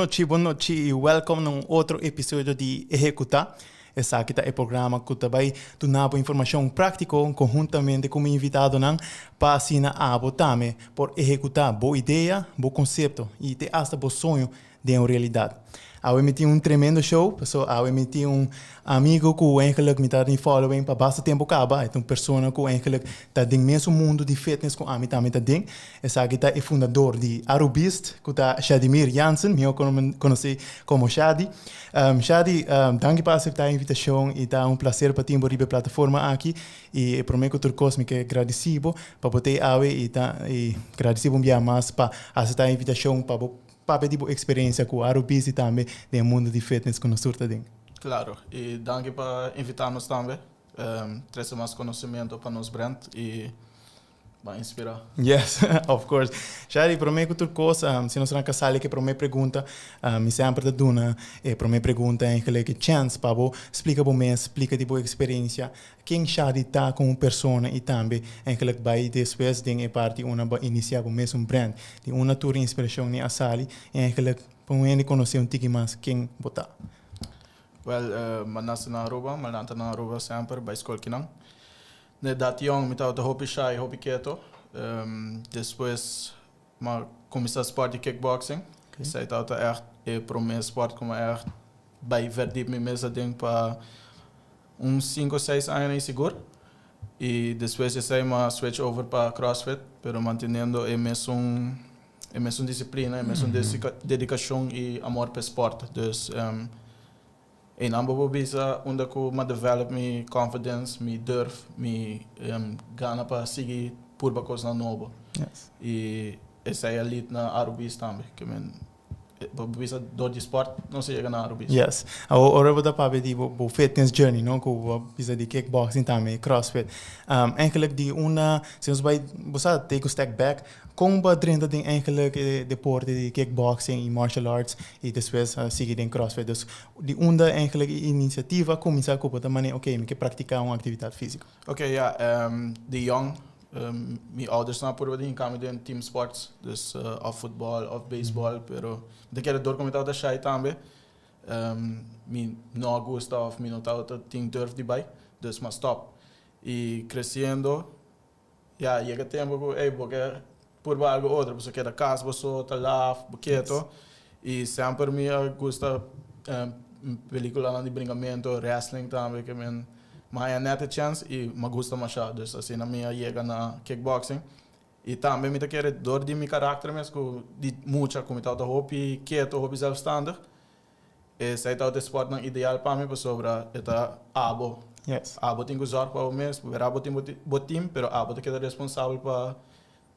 boa noite e welcome num outro episódio de Executar. Essa aqui é o programa que vai dar informação prática conjuntamente com o invitado para assinar a botame por executar boa ideia, bom conceito e ter hasta bom sonho de uma realidade. Eu emiti tremendo show, eu emiti amigo que eigenlijk me está following para bastante tempo acaba, é uma pessoa que eigenlijk está dentro do mesmo mundo de fitness que a mim também está dentro. Essa aqui é fundador de Arubist, que é Shadimir Jansen, eu conheci como Shadi. Shadi, danke por aceitar a invitação e é prazer para ter a plataforma aqui e para mim que tu me que agradecido para poder e agradecido mais para aceitar a invitação para pedir experiência com a Arubis e também no mundo de fitness que nós estamos. Claro, e danke por invitar-nos também, trazer mais conhecimento para nos brand e para inspirar. Yes, of course. Shari, para mim, outra coisa, se nós não casamos, que para mim pergunta, me sempre da duna, para mim pergunta, que chance para você explica para mim, explica tipo experiência, quem Shari está com uma pessoa e também, que vai depois de parte uma iniciar o mesmo brand, de uma tour inspiração nem a sali, que para mim conhecer tique mais quem botar. Well, mas na Aruba, na Aruba sempre bij school kinang. Dat jong met de hobby shy, hobby keto. Depois, maar comecei a sport de kickboxing. Zij dat echt pro meu sport como echt bij verdiep me mesmo ding para 5 ou 6 anos seguro. E depois eu saí uma switch over para CrossFit, pero mantendo é mesmo disciplina, é mesmo dedicação e amor para esporte. Dus en ambo bisa onde que me develop me confidence, me durf, me gana para seguir por coisa na nova. Yes. E essa é a elite na Arubis também, que bisa do de esporte não se chega na Arubis. Yes. Agora vou dar para ver o fitness journey, não? Com bisa de kickboxing também, CrossFit. Eigenlijk die se nós vai buscar take a step back, como para treinar tem eigenlijk deporte de kickboxing e martial arts e depois seguir em CrossFit. Dus die eigenlijk iniciativa começar com a maneira, ok, me que praticar uma atividade física. Ok, ja, de jong. Mijn ouders zijn voor in kamer team sports, dus of voetbal of baseball, pero de keer doorkomen uit de shy tambe, mijn no gusta of mijn not ting durf die bij, dus maar stop. Y crescendo, ja, llega tempo que hey, porque por algo outro, porque queda casa, você tá lá, boqueto, y sempre me gusta película de brincamento, wrestling também que men mas neta chance e me gusta mais dus assim na minha chega na kickboxing e também me quer dor de meu caráter mesmo de muita como tal da hobby quieto hobby zelfstandig e sei tal de sport não ideal para mim para sobre eta abo Yes. abo tenho que usar para o mês ver abo tem botim pero abo tem que ser responsável para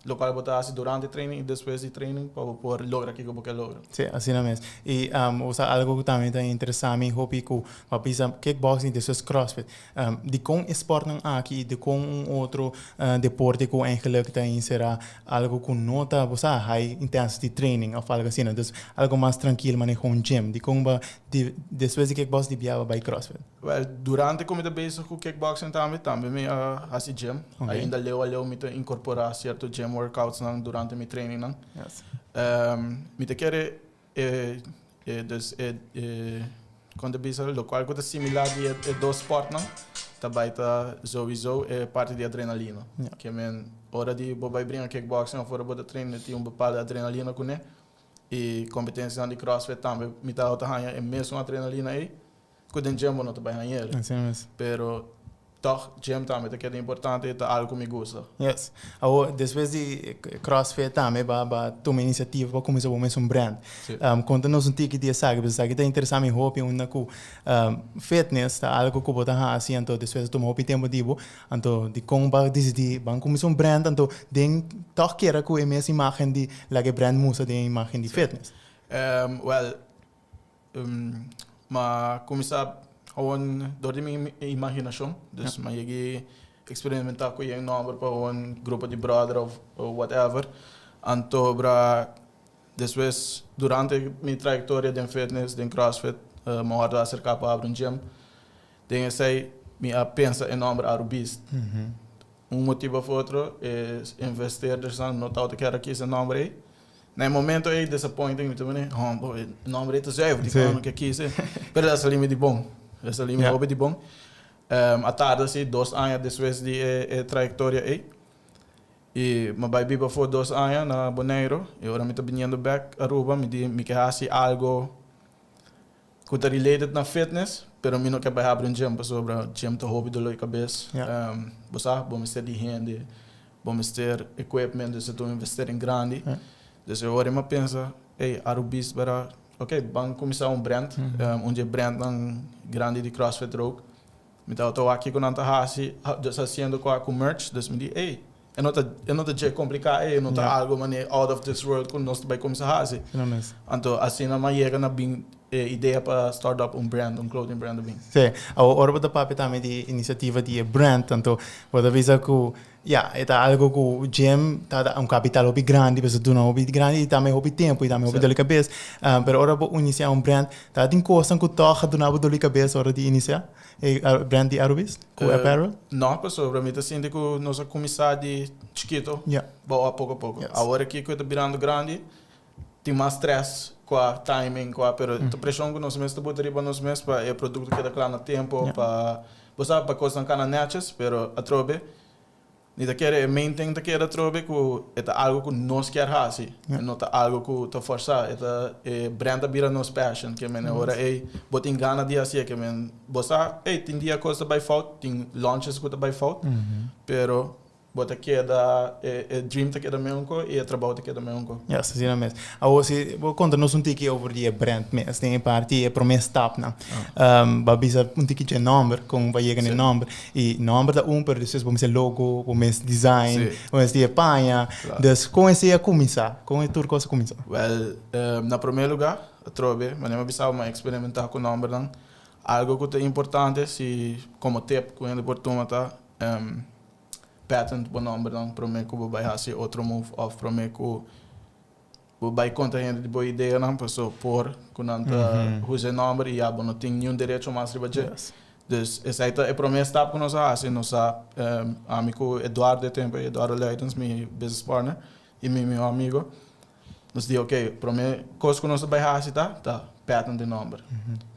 local botar assim durante o treino e depois do treino para poder lograr aquilo que eu logro. Sim, assim mesmo. E algo que também está interessante, me hobby que para pisar kickboxing depois CrossFit. De com esporte aqui, de com outro deporte que eigenlijk tem será algo que nota, você high intensity training ou algo assim, então algo mais tranquilo, mas com gym. De com depois de kickboxing de viava by CrossFit. Well, durante como eu bezig com kickboxing também me assim gym. Okay. Ainda leu me incorporar certo gym workouts durante meu treino. Yes. Me te quer dus quando bezig local que é similar de dois esportes também tá sowieso parte de adrenalina. Yeah. Que men hora de bobai brincar kickboxing ou fora botar treino tem bepaalde adrenalina com né. E competência de CrossFit também me tá outra ranha é mesmo adrenalina aí. Quando em gym não tá bem ranheiro. Assim mesmo. Pero toch gym também que é importante é algo que me gusta. Yes. Depois de CrossFit também, tomar uma iniciativa para começar o mesmo brand. Conta-nos tique de sabe, porque sabe que é interessante meu hobby, onde que fitness tá algo que botar assim, então depois tomar hobby tempo dibo, então de como vai decidir, vamos começar brand, então den toch queira que é mesma imagem de lá que brand musa de imagem de fitness. Maar começar gewoon door die minha imaginação, dus maar je experimentar com je number para um grupo de brother of whatever, então para depois durante minha trajetória de fitness, de CrossFit, me hora acercar para abrir gym, tenho sei minha pensa em nome Arubis. Motivo for outro é investir, dus dan notar que era aqui esse nome aí. Na momento é disappointing, então né, não é isso já, Sim. não quer quise, mas essa limite de bom, essa limite hobby de bom. A tarde assim 2 anos depois de trajetória aí, e mas vai viver por 2 anos na Bonaire, e agora me estou vindo back a Aruba, me quer fazer algo que está related na fitness, pero me não quer abrir gym, sobre gym to hobby do loi cabeça, você vamos ter de rende, vamos ter equipment, se tu investir em grande. Dus agora eu penso, Arubis para, vamos começar brand, onde brand grande de CrossFit Rogue. Então estou aqui com a Hasi, fazendo com merch, dus me diz, eu não tô complicado, eu não tô algo mané out of this world quando nós vai começar a fazer. Então assim na maneira na bem ideia para startup brand, clothing brand bem. Sim, agora da papo também de iniciativa de brand, tanto pode avisar que é algo que o gym tá capital hobby grande, mas tu não hobby grande e também hobby tempo e também hobby dor de cabeça. Mas agora vou iniciar brand, tá tem coisa que toca do nabo dor de cabeça hora de iniciar. Brand de Arubis, com apparel? Não, pessoal, para mim está sendo que nós vamos começar de chiquito, pouco a pouco. Agora que está virando grande, tem mais stress com a timing, com a pressão que nós mesmos estamos botando nós mesmos para o produto que está claro no tempo, para você para coisas não canam netas, pero a trobe, nem daquele maintain daquele a trobe que é algo que nós quer fazer, não é algo que está forçar, é brand vira nos passion, que men agora botar em gana de assim, que men você tem dia coisa vai falta, tem launches que vai falta, pero bota que dream tá que da mesmo e trabalho tá que da mesmo. Sim, mesmo. Agora vou contar-nos tique over die brand mesmo, tem parte promessa tap não. Babisa tique de número, como vai chegar no número e número da per depois vamos ser logo, vamos design, vamos ter panha, dus como é começar, como é tudo coisa começar. Well, na primeiro lugar, a trobe, mas não bisa uma experimentar com número não. Algo que é importante se como tip quando oportunidade tá patent por nome não para mim que vai fazer outro move off para mim que vai contar de boa ideia não pessoa por quando usa nome e não tem nenhum direito mais de budget. Dus essa é a promessa tá que nós fazemos nossa amigo Eduardo Leitens meu business partner e meu amigo nos diz para mim coisa que nós vai fazer tá patent de nome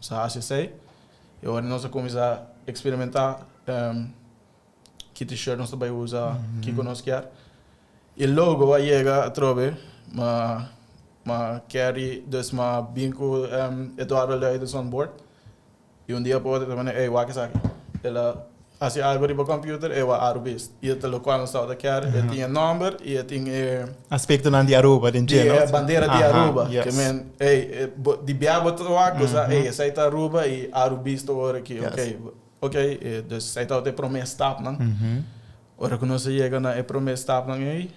só assim e agora nós vamos começar a experimentar que t-shirt nós vai usar, que nós quer. E logo vai chegar a trobe, mas quer dus ma binco Eduardo Leitens on board. E dia pode também o que sabe. Ela assim algo de computer é o Arubis. E até o qual nós está quer, ele tinha number e tinha aspecto não de Aruba, de bandeira de Aruba, que men de biabo to coisa, essa é Aruba e Arubis to agora aqui, dus zij had de promessa stap não. Ora que nós chega na promessa stap não aí,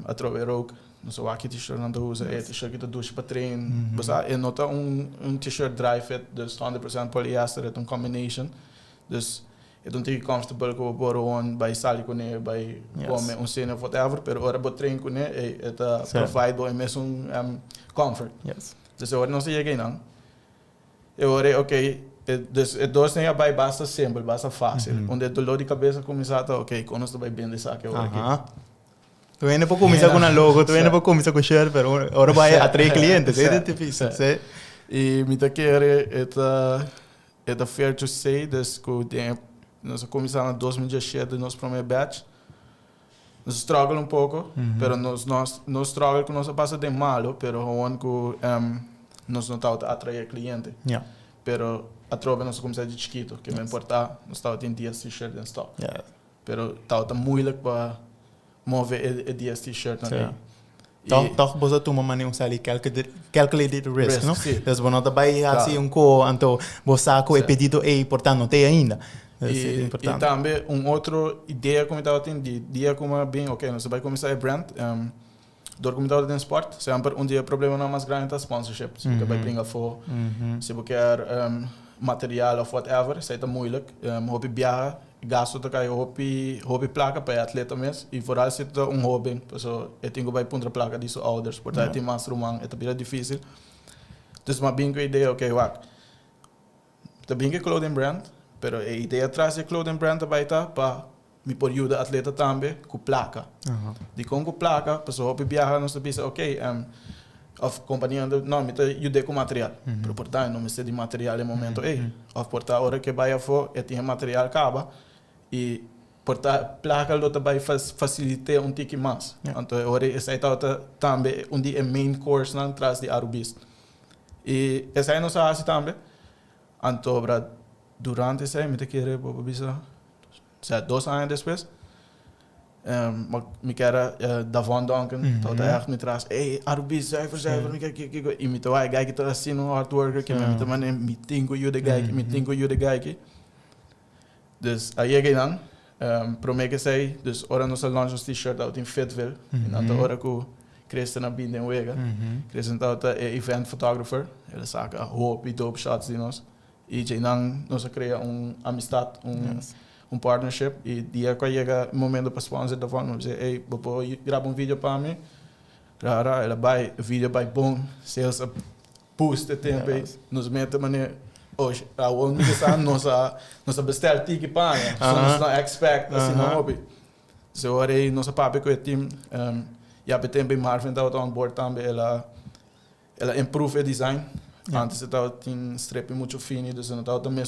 a trover ook, nós o aqui t-shirt não usa, t-shirt que tu duas para treino, mas é nota t-shirt dry fit, dus 100% polyester, é combination, dus é tem comfortable com o boron, vai sair com ele, vai comer cena whatever, pero ora bot treino com ele, é provide boy mesmo comfort. Dus ora nós chega aí não. Eu ora dus dois nem vai basta simples, basta fácil. Onde dolor de cabeça começar a quando nós vai bem dessa que agora. Tu ainda pode começar com a logo, tu ainda pode começar com shirt, pero agora vai atrair clientes, é difícil, sim. E me tá querer é fair to say, dus que nós começamos em 2017 nosso primeiro batch. Nós struggle pouco, pero nós struggle que nós passa de malo, pero onde que nós não tá atrair cliente. Pero a trova nós começamos de chiquito, que me importa, nós estava tendo dias t-shirt em stock. Pero estava muito para mover dias t-shirt também. Toch você toma maneira sali calculated risk, não? Dus você não vai assim então você com o pedido é importante não tem ainda. E também outra ideia como estava tendo, dia como bem, nós vai começar a brand. Door comentado de sport, sempre dia problema não mais grande é sponsorship. Se você vai brincar for, se você quer material ou whatever, isso é moeilijk. Hobby viajar, gasto tá cai hobby placa para atleta mesmo e for se é hobby, so eu tenho vai pôr placa disso others, portanto tem mais rumang, é bem difícil. Dus mas bem com a ideia, tá bem que clothing brand, pero a ideia atrás de clothing brand vai tá para me por ajuda atleta também com placa. De com placa, pessoa op viaja nos pensa, ok, of companhia não me tá ajuda com material. Pero portanto, não me sei de material em momento, of portar hora que vai a for, tem material acaba e portar placa lo também facilita tique mais. Então, hora essa aí também dia main course não traz de arubis. E essa aí não se faz também. Então, durante essa aí me te querer bisa, sei 2 anos depois, me quer Davon Duncan, tot echt me traz, arubis zuiver, me quer e me te vai gai que tá assim no hard worker que me te mane me tenho you de gai, dus aí é dan. Promete sei, dus ora nos launch ons t-shirt out in Fitville, en dan ora ku Christen na binnen en wega. Christen dat event photographer, ele saca hoop e dope shots die nos. E dan nos cria amistad, partnership e dia que chega o momento para sponsor da forma, dizer, ei, vou gravar vídeo para mim. Rara, ela vai vídeo vai bom, sales boost de tempo, nos mete maneira hoje, a onde está nossa bestel tiki para, nós não expect assim não hobby. Se ora nossa papi com o time, já tempo Marvin tá on board também, ela improve o design. Antes estava tinha strip muito fino, dus não estava também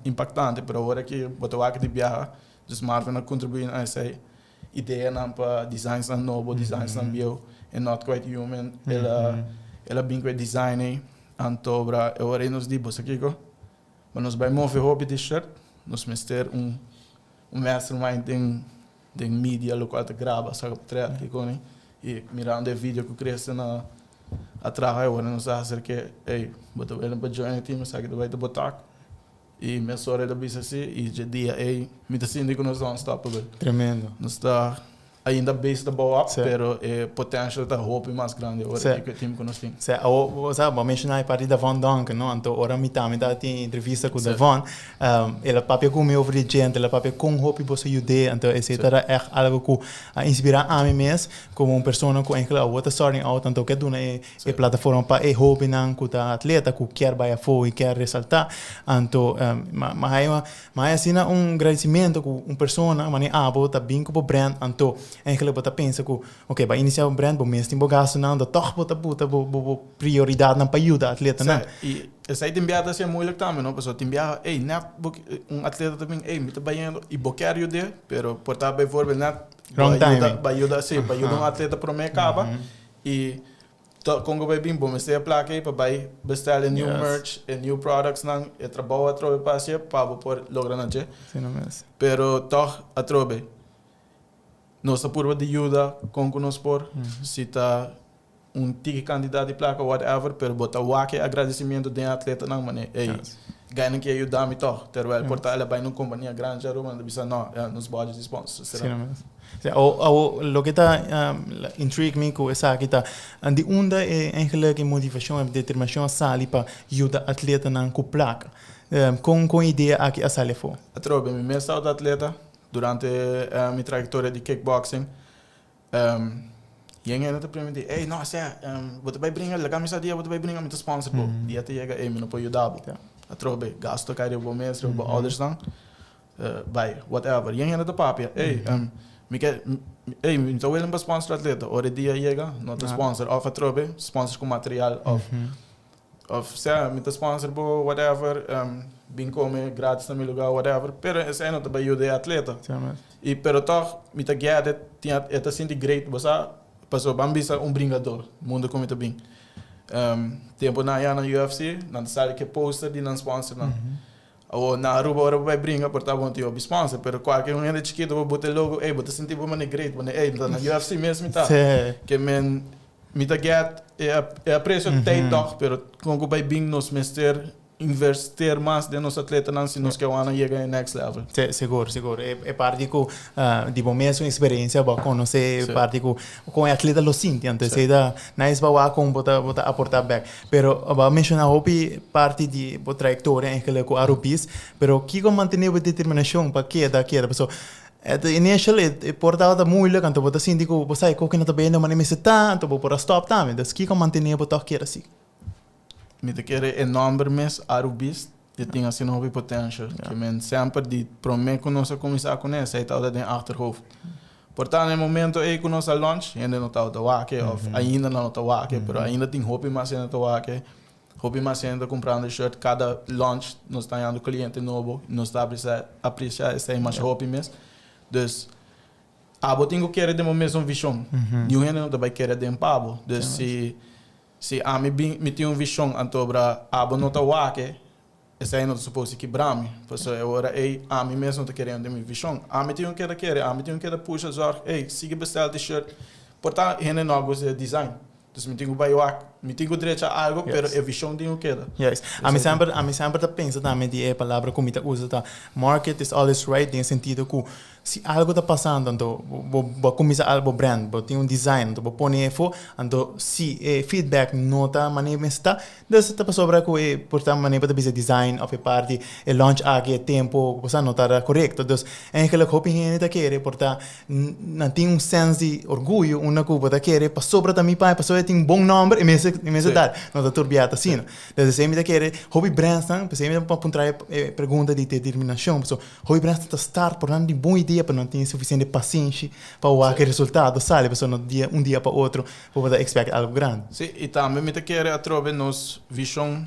impactante, pero agora que botou aqui de viajar, dus Marvin a contribuir a essa ideia para designs não novo, designs não bio, and not quite human. Ela bem com design. Antobra, agora nos diz aqui, mas nós vamos mover hobby de shirt, nós vamos ter mastermind de mídia local que grava, sabe, e mirando o vídeo que cresce na atrás, agora nós vamos que, botar ele para join o time, sabe, vai te botar, e minha sorte da bisa assim, e de dia, me está sentindo que nós estamos unstoppable. Tremendo. Nós está ainda base da boa, pero potential da hope mais grande agora que o time que nós temos. Vou mencionar a parte da Van Duncan, não? Então, ora me tem entrevista com o Davon, ela papel com meu gente, ela papel com hope você ajuda, então esse é algo que inspira a mim mesmo, como uma pessoa com aquela outra starting out, então que dona é plataforma para hope não com o atleta que quer vai a fora e quer ressaltar, então mas assim agradecimento com uma pessoa, mas tá bem com o brand, então eigenlijk wat pensa que ok, para iniciar um brand, bom mês tem gasto não, da toch bota prioridade não para ajudar atleta não. E essa aí tem biada assim muito também, não, pessoal, tem biada, net atleta também, me tá banhando e boquer ajudar, pero por estar bem for net, para ajudar sim, para ajudar atlet para me acaba e Congo vai bem bom, mas tem a placa aí para bestar new merch, new products não, e trabalho a trobe para por lograr não je. Pero toch a trobe nossa curva de ajuda com nós por se está tique candidato de placa whatever, pero botar o agradecimento de atleta não mané, ganha que ajudar me toch, terwijl portar ela vai numa companhia grande já romana bisa não, nos budget de sponsor, será? Lo que está intrigue me com essa aqui tá, de onde é eigenlijk motivação e determinação sali para ajudar atleta não com placa, com ideia aqui a sali for. A trobe me mesmo atleta durante minha trajetória de kickboxing, e ainda primeiro dia, não, você vai brincar, a camisa dia, você vai brincar, me sponsor, dia até chega, me não pode ajudar, a trobe, gasto cai o mestre, o others não, vai, whatever, e ainda papi, me quer, me estou willing para sponsor atleta, hora dia chega, não te sponsor, of a trobe, sponsor com material, of me te sponsor, whatever, bem comer grátis no meu lugar, whatever, pero esse ano também ajuda atleta. E pero toch, me te guiada, tinha esta senti great, você passou bambisa bringador, mundo como está bem. Tempo na UFC, não sabe que poster de não sponsor não. Ou na Aruba ora vai brincar por bom tio sponsor, pero qualquer um ainda chiquito vou botar logo, botar senti bom mané great, mané, na UFC mesmo tá. Que me te guiada é a preço tem toch, pero com o vai bem nos mester investir mais de nosso atleta não se nós que vamos chegar em next level. Seguro. É parte que tipo mesmo experiência para conhecer parte que com atleta lo sente antes se dá nice para com botar aportar back. Pero para mencionar hobby parte de trajetória em que com arupis, pero que como manter a determinação para que da pessoa initial portava muito quando você sente que você que não está bem não mas tanto para stop também, das que como manter a botar que assim. Me te querer enorme mes arubis de ting assim não hobby potential. Que men sempre de prometo que nós começar com isso, aí tá dentro achterhoofd. Portanto, no momento aí que nós lunch, ainda não tá o wake, ou ainda não tá o wake, pero ainda tem hobby mais ainda tá wake. Hobby mais ainda comprando shirt, cada lunch nós tá indo cliente novo, nós tá apreciar esse mais hobby mesmo. Dus abo tenho que querer de momento uma visão. E o ainda não vai querer de pabo. Dus se a me tem uma visão antobra abo não tá wake, esse aí não tá suposto que brame. Porque agora a mim mesmo tá querendo de minha visão. A me tem que querer, a me tem que puxar zorg, siga bestel de shirt. Portanto, ainda não gosto de design. Dus me tenho me tenho direito a algo, pero a visão tenho que dar. Yes. A mim sempre pensa também de palavra como está usa tá. Market is always right no sentido que se algo está passando, então vou começar algo brand, vou ter design, então vou pôr efo, então se feedback nota maneira está, então está sobre que portanto maneira para fazer design of a party, launch aqui tempo, você notar correto. Então eigenlijk hoop je niet te keren, portanto não tem senso de orgulho, uma coisa para querer, para sobre também pai, para sobre tem bom número e me dar, não está turbiado assim, não. Então se me te querer, hobby brands não, se me para pontuar pergunta de determinação, so hobby brands está start por não de boa ideia, para não ter suficiente paciência para o aquele resultado, sabe, pessoa não dia dia para outro, para poder expect algo grande. Sim, e também me te querer atrobe nos visão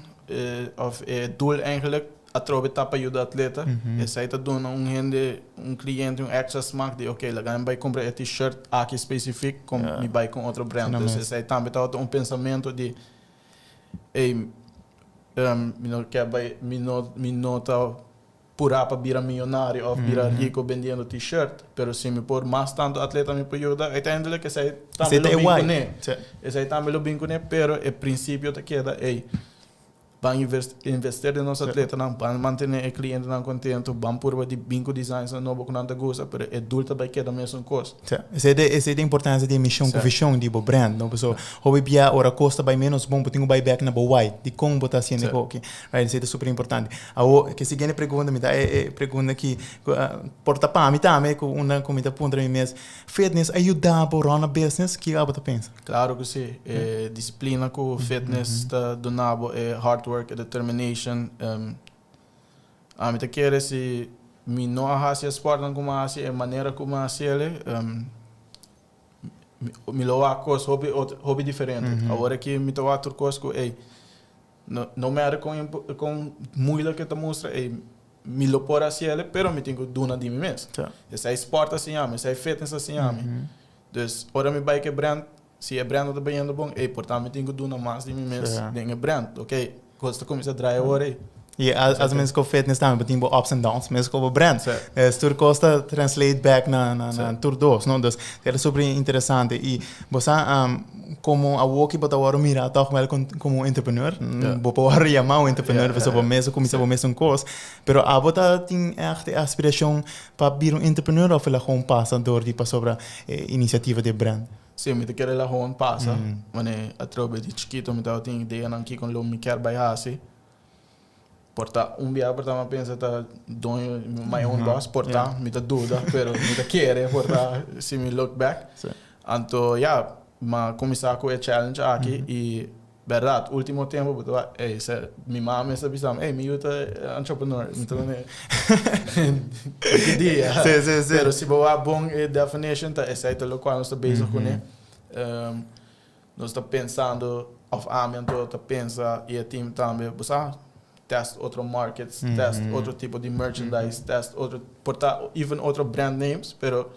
of doel eigenlijk atrobe tapa ajuda atleta, e sai tá dando cliente extra smaak de oké, lá vai comprar esse t-shirt aqui específico, como me vai com outro brand, então sai também tá pensamento de me nota pura para virar milionário ou virar rico vendendo t-shirt, pero se me por mais tanto atleta me pode ajudar, uiteindelijk sai também lo bem com ele, sai também lo bem com ele, pero o princípio te queda van investir in onze atleten, van mantener el cliente contento, van purba de bingo designs no boco nada gosta, pero é duro também que é da mesma coisa. Essa é a importância de missão com visão de brand, não pessoal. Hobby bia ora costa vai menos bom, porque vai back na boa de como botar assim de hockey, right? Isso é super importante. A que seguinte pergunta me dá pergunta que porta para mim também com uma comida ponta mim mesmo. Fitness ajuda para run a business que a bota pensa. Claro que sim. Disciplina com fitness está donado hard work, determination. A mim te quer se me não hace sport não como hace, a maneira como hace ele, me lo a coisa hobby diferente. Agora que me tô a outra coisa que não me era com muito que te mostra, me lo por hacer ele, pero me tenho duna de mim mesmo. Esse é sport assim a mim, esse é fitness assim a mim. Dus ora me vai que brand, se é brand tá bem indo bom, portanto me tenho duna mais de mim mesmo, de brand, ok? Gosto começa a draaien agora. E as mensen com fitness também tem ups and downs, mesmo com o brand. Tudo costa translate back na tour dos, não? Dus é super interessante e você como a walkie bota agora mira tá como entrepreneur, vou para chamar o entrepreneur, você vai mesmo começar a mesmo coisa, pero a bota tem a aspiração para vir entrepreneur ou ela com passa dor de para sobre iniciativa de brand. Sim, me quer ela gewoon passa, mas a trobe de chiquito me dá tem ideia não que com lo me quer vai assim. Porta dia porta uma pensa tá dono my own boss porta me dá dúvida, pero me dá querer porta se me look back. Então, mas começar com o challenge aqui e verdade, último tempo botou minha mãe sabe sabe, me ajuda entrepreneur, então que dia. Pero se boa bom definition tá essa é o qual nós está bezig com ele. Nós está pensando of aumento, tá pensa e o time também, você test outro markets, test outro tipo de merchandise, test outro portar even outro brand names, pero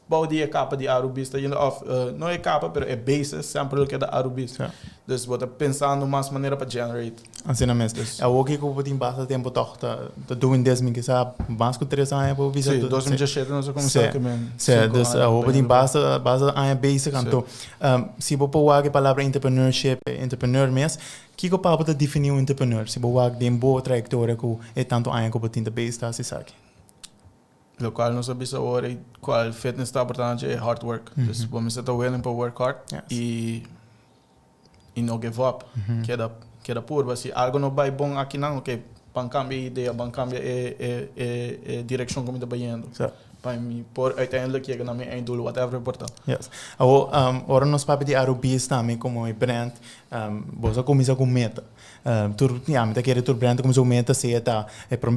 bouw die capa de Arubista, não é capa, pero é basis, sempre o que é da Arubista. Dus você pensando mais maneira para generate. Assim não mesmo. É o que eu tenho bastante tempo tá doing this, me que sabe, mais que 3 anos para visitar. Sim, 2017 nós começamos também. Sim, dus eu tenho bastante anos basic, então se você pôr a palavra entrepreneurship, entrepreneur mesmo, que eu para definir um entrepreneur, se você tem boa trajetória com é tanto anos que você tem base, tá se sabe. O qual nós sabemos agora qual fitness está importante é hard work. Dus vamos estar willing para work hard e não give up. Queda purba. Se algo não vai bom aqui não, ok, van cambiar ideia, van cambiar direção como está indo. para mim por uiteindelijk chegar na minha einddoel whatever importa. Yes. Ora nós papi de Arubis também como é brand, você começa com meta. Me quer tur brand começa com meta se tá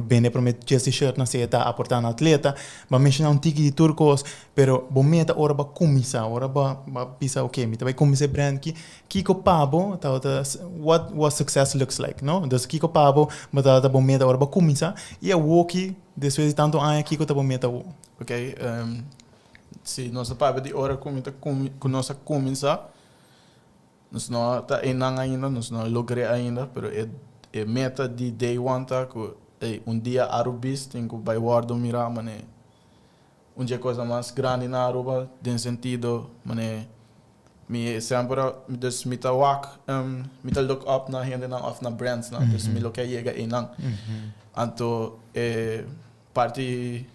bem promet just shirt na se tá aportar na atleta, mas mencionar um tiki de turcos, pero bom meta ora ba começar, ora ba pisa okay, me vai começar brand que ko pabo, tá what success looks like, no? Dus que ko pabo, mas tá bom meta ora ba começar e a walkie depois de tanto ano que ko tá bom meta. Ok, se nós papi de ora com nossa começar nós não está ainda, nós não logrei ainda, pero é meta de day one tá que dia Arubis tem que vai guardar mirar, mané dia coisa mais grande na Aruba, tem sentido, mané me sempre dus me tá look up na gente na of na brands na, dus me look chega aí não, anto parte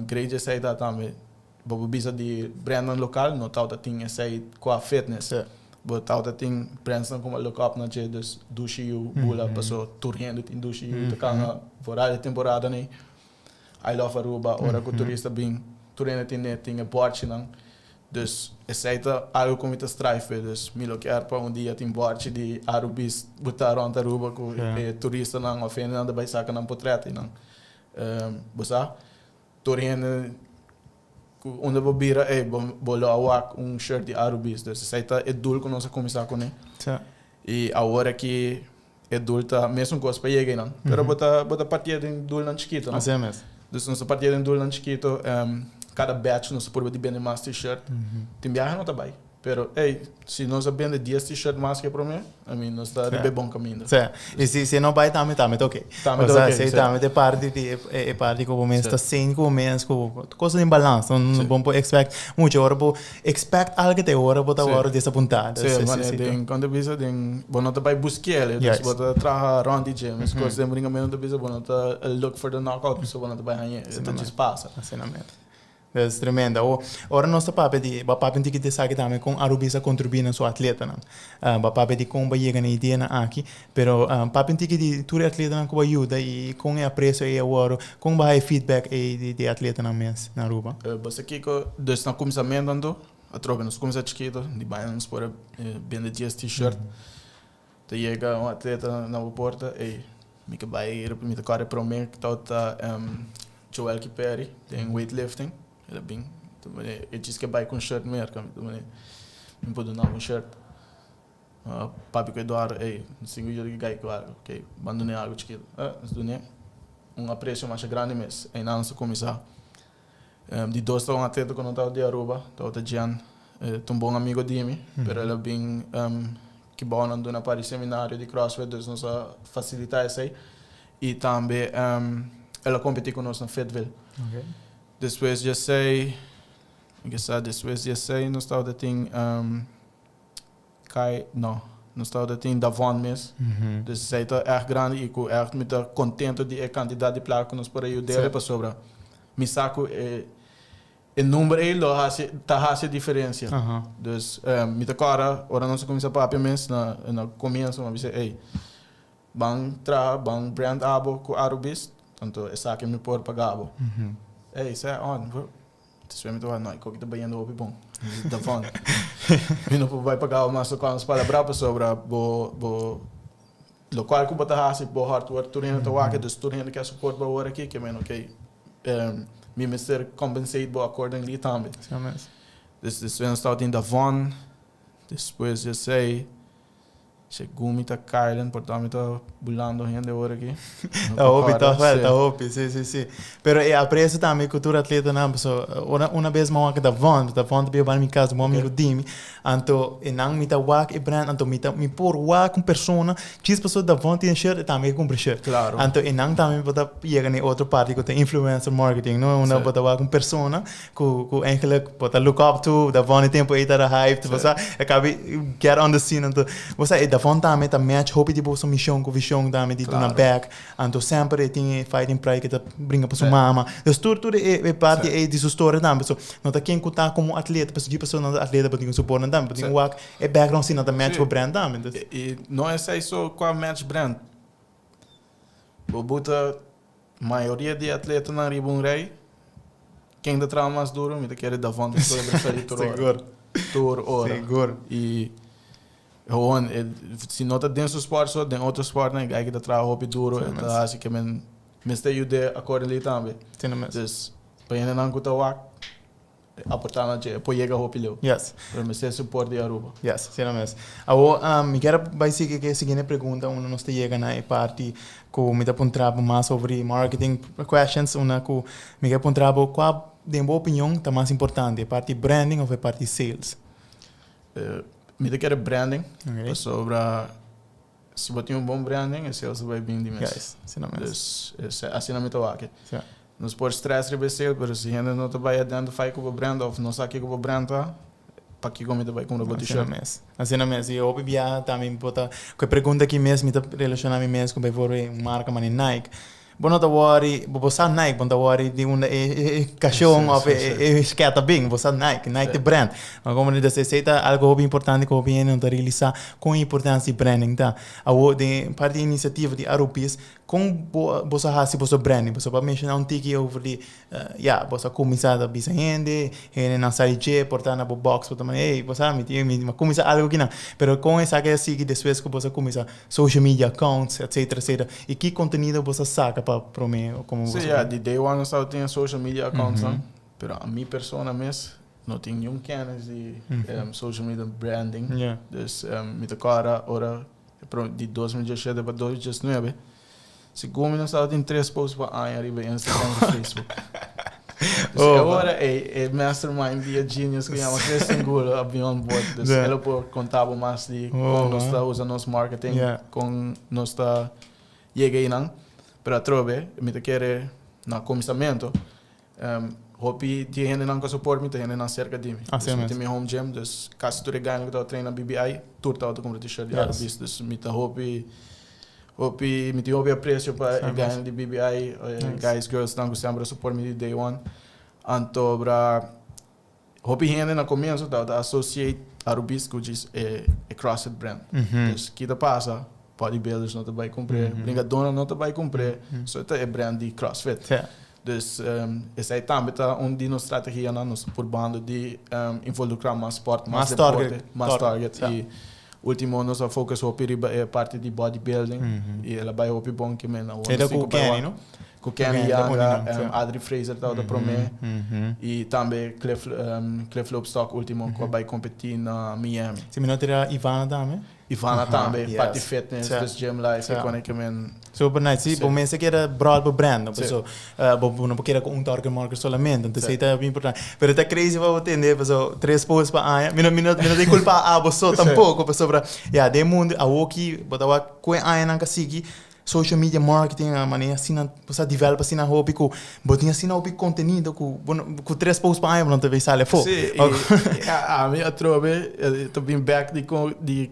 grande sai da também, bobo bisa de brand local, não tá tinha sai com a fitness. But out ting brands dan komen look up na je dus douche bula paso tourheen in douche te kan vooral de temporada nee I love Aruba ora com turista bem tourheen in net ting boardje dan dus essaita algo como te strife dus milo quer para dia tem boardje de Arubis botar rond Aruba com turista dan of en dan bij saca dan portret dan bosa tourheen onde vou bira bolo awak shirt de Arubis dus aceita dul com nossa comissão com e a hora que dul tá mesmo coisa para chegar não pero bota partida de dul não chiquito não assim mesmo dus nossa partida de dul não chiquito cada batch nossa por de bem mais t-shirt tem viagem não tá bem pero se nós vende 10 t-shirt mais que para mim nós está de bom caminho e se não vai também ok se também de parte que o mês está sem com o mês com coisa em balanço não vamos expect muito hora vou expect algo de hora botar hora desapontar sim quando bisa tem bom não tá vai buscar ele dus bota traga round de gym as coisas de brinca menos de bisa bom não tá look for the knockout so bom não tá vai ganhar então just passa assim é tremenda. Ora nosso papel de papel tem que ter sabe também com Arubis a contribuir na sua atleta não. Papel de como vai chegar na ideia na aqui, pero papel tem que de tur atleta não com ajuda e com a preço e agora com vai feedback de atleta na mês na Aruba. Você aqui dus na começamento ando a troca nos começa chiquito de baianos por vender t-shirt. Te chega um atleta na porta me que vai ir me tocar para mim que tá Joel Kiperi tem weightlifting. Ele bem, ele disse que vai com shirt mesmo, não pode dar um shirt. Papi que Eduardo, singo eu que gai claro, ok, abandonei algo chiquito. Abandonei apreço mais grande mas ainda não se começar. De dois estão atleta quando estava de Aruba, estava Jan, um bom amigo de mim, pero ele bem que bom andando na para seminário de CrossFit, dus nos facilitar isso aí. E também ela competiu conosco na Fayetteville. Okay. Depois já sei, não estava de ting não estava de ting Davon mesmo. Dus zij tá erg grande e ik erg muito contento de candidato de placa nos por aí dele para sobra. Me saco o número ele tá hace diferença. Dus me tá cara, ora não se começa para mesmo na começo, mas disse bang brand abo com Arubis, tanto essa que me por pagabo. Isso é on, bro. Isso é muito bom, não, eu que tô banhando o bom. Da fã. Eu não vai pagar mais com as palavras sobre bo local que bota hasi bo hardware turino to wake dus turino que support bo hora aqui que men ok. Me mister compensate bo accordingly também. Dus we staat in Davon. Depois eu sei chegou tá Kylan, portanto tá bulando gente agora aqui. Tá hopi, sim. Pero é apreço também cultura atleta não, pessoa. Uma vez mais que Davon bem para minha casa, meu amigo Dimi, anto enang me tá wak e brand, anto me por wak com persona, chis pessoa Davon tem shirt também compra shirt. Claro. Anto enang também bota chega em outra parte que tem influencer marketing, não uma bota wak com persona, com eigenlijk bota look up to Davon tempo aí tá hype, você acaba get on the scene, anto você Davon também tá match hope de boa missão com visão também de na back, anto sempre tem fighting pride que tá brinca para sua mama. Dus tudo é parte de sua história também, pessoa. Não tá quem contar como atleta, pessoa de pessoa não atleta para ter suporte também, para ter work é background sim, não tá match com brand também. E não é só com a match brand. Bobuta maioria de atleta na Ribon Rei quem da trama mais duro, me quer da vonda sobre sair tour hora. Seguro. E gewoon, se nota dentro do esporte, só dentro outro esporte, né, que da trama roupa duro, então acho que men está ajuda a correr ali também. Sim, mesmo. Então, para ele não custa o aportar na je, poi chega roupa ali. Yes. Para me ser suporte de Aruba. Yes, sim mesmo. Agora, me quero vai seguir que a seguinte pergunta, uma nós chega na parte com me dá pontrabo mais sobre marketing questions, uma com me quero pontrabo qual de boa opinião tá mais importante, a parte branding ou a parte sales? Me quer branding, Okay. sobre se você tem bom branding, sales vai bem de mesmo. Yes, sim mesmo. Dus assim não me toca aqui. Sim. Nos pode stress rebesel, mas se ainda não vai identificar com o brand ou não sabe com o brand tá, para que como vai com o t-shirt. Assim mesmo. E eu bebia também botar com a pergunta aqui mesmo, me relacionar me mesmo com uma marca mani Nike. Bom não tá worry, você Nike, bom tá worry de uma cachorro ou esqueta bem, você Nike de brand. Mas como ele disse, se tá algo bem importante que o bem não tá realizar com a importância de branding tá. A de parte da iniciativa de Arupis com você ha se você branding, você pode mencionar tiki over de você começar a bisa gente, na sai je portar na box para também, você me começa algo que não, pero com essa que assim depois que você começa social media accounts, etc. E que conteúdo você saca para mim como você? Sim, de day one eu só tinha social media accounts, pero a minha persona mesmo não tem nenhum canas de social media branding. Dus me tocara ora de 2017 para 2019. Se como nós só tem 3 posts para aí arriba no Instagram e Facebook. Agora é mastermind de genius que chama Christian Gula Beyond Board. Dus ele pode contar mais de como nós está usando nosso marketing, como nós está chegando para trobe, me quer na começamento. Hopi de gente não suporta, me tem na cerca de mim. Tem meu home gym, dus caso tu reganho que eu treino na BBI, tu tá auto como t-shirt de Arabis, dus me tá hopi me tem o preço para ganhar de BBI, guys, girls, não gostamos de suporte me de day one. Anto para hopi gente na começo da associate Arabis que diz é CrossFit brand. Dus que da passa bodybuilders não te vai comprar, bringadona não te vai comprar, só é brand de CrossFit. Dus essa aí também tá de nossa estratégia nós por bando de involucrar mais esporte, mais target e último nós a focus sobre parte de bodybuilding e ela vai op bom que mena. Era com Kenny, não? Com Kenny Young, Adri Fraser tá da prome e também Cliff Lopestock último que vai competir na Miami. Se me não terá Ivana também? Ivana também, parte fitness, this gym life, economicamente. Super nice. Sim, bom, mas que era broad para brand, não pessoal. Bom, não porque era com target market solamente, então isso é bem importante. Pero tá crazy para entender, pessoal. 3 posts para aí. Não tem culpa a você tampouco, pessoal. Yeah, de mundo a aqui, botar com aí não consegui. Social media marketing, a maneira assim, você develop assim na hobby com, botinha assim na hobby conteúdo com 3 posts para aí, não te vai sair fora. Sim, a minha trobe, tô bem back de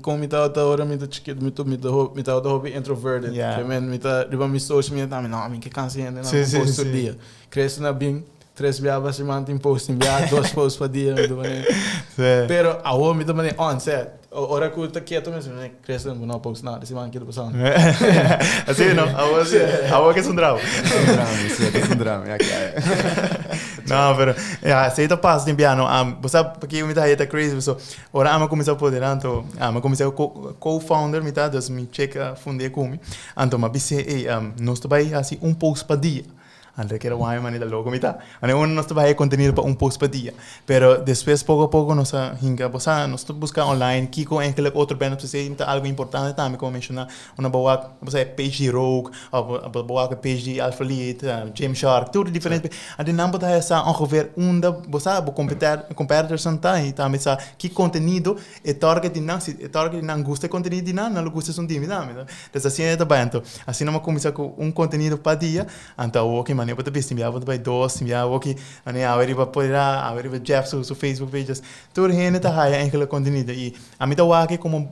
como tá outra hora, me tá outra hobby introverted. Me tá riba social media também, não, me que cansa ainda, não posto por dia. Cresce na bem 3 viagens se mantém posting, 2 posts por dia, pero a homem também on set. Ora que tá quieto mesmo, né? Cresce não posto nada, se manque do passado. Assim não, a voz que é um drama. É um drama, Não, pero se tá passa de piano, você porque eu me tá crazy, so ora ama começar a poder, então ama começar co-founder me tá, dus me checa funde comigo. Então mas bise nós vai assim post por dia. André que era uma maneira logo me tá. Ano nós trabalhamos conteúdo para post por dia. Pero depois pouco a pouco nós hinga, nós busca online, kiko aquele outro brand para ser algo importante também, como mencionar, uma boa, você page de Rogue, ou boa page de Alpha Elite, Gymshark, tudo diferente. A não botar essa ongeveer você competidor tá e também sa que conteúdo é target de não gosta conteúdo de não gosta são time também. Então assim é também, então assim nós começar com conteúdo para dia, então ok eu vou te enviar, vou te vai 2, enviar ok, agora vai poder agora Jeff su Facebook pages, tudo gente tá aí aquele conteúdo e a mim tá aqui como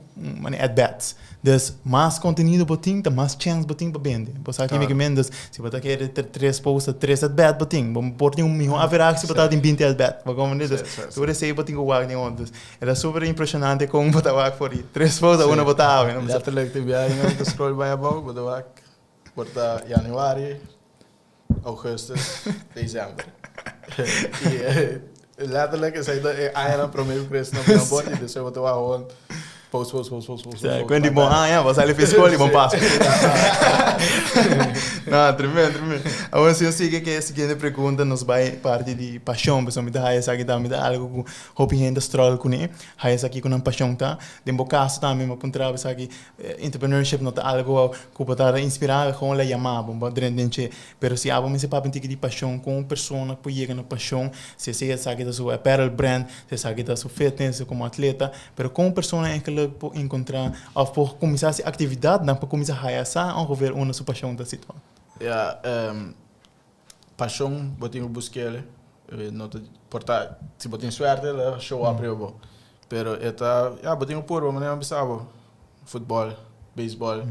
at bats. Dus mais conteúdo botin, tá mais chance botin para vender. Você aqui me recomendas, se você quer ter 3 posts, 3 at bat botin, vamos pôr um milhão a ver se você tem 20 at bat, vamos como diz, tu recebe botin com o onde. Era super impressionante como botar o for 3 posts uma botar, não. Later like the viagem que scroll by about, botar Januário, Augustus, Dezembro. Letterlijk is hij de eieren promeeu Chris op een bordje, dus hij wordt wel gewoon post. Quindi bom, você ele fez escolha, bom passo. Não, tremendo. Agora se eu sigo que a seguinte pergunta nos vai parte de paixão, pessoal, me dá essa aqui me dá algo que hobby ainda stroll com ele, essa aqui com uma paixão tá, de um caso também uma pontra essa aqui entrepreneurship não tá algo que pode inspirar com a chamar, bom, drenche, pero se abo me se papo de paixão com uma pessoa que pode na paixão, se essa aqui da sua apparel brand, se essa aqui da sua fitness como atleta, pero com pessoa é que por encontrar ou por começar essa atividade, não para começar a essa ongeveer uma sua paixão da situação. Ja, paixão, botinho buscar, não te portar, se botinho suerte, show up eu pero eta, ja, botinho puro, mas não bisabo, futebol, beisebol,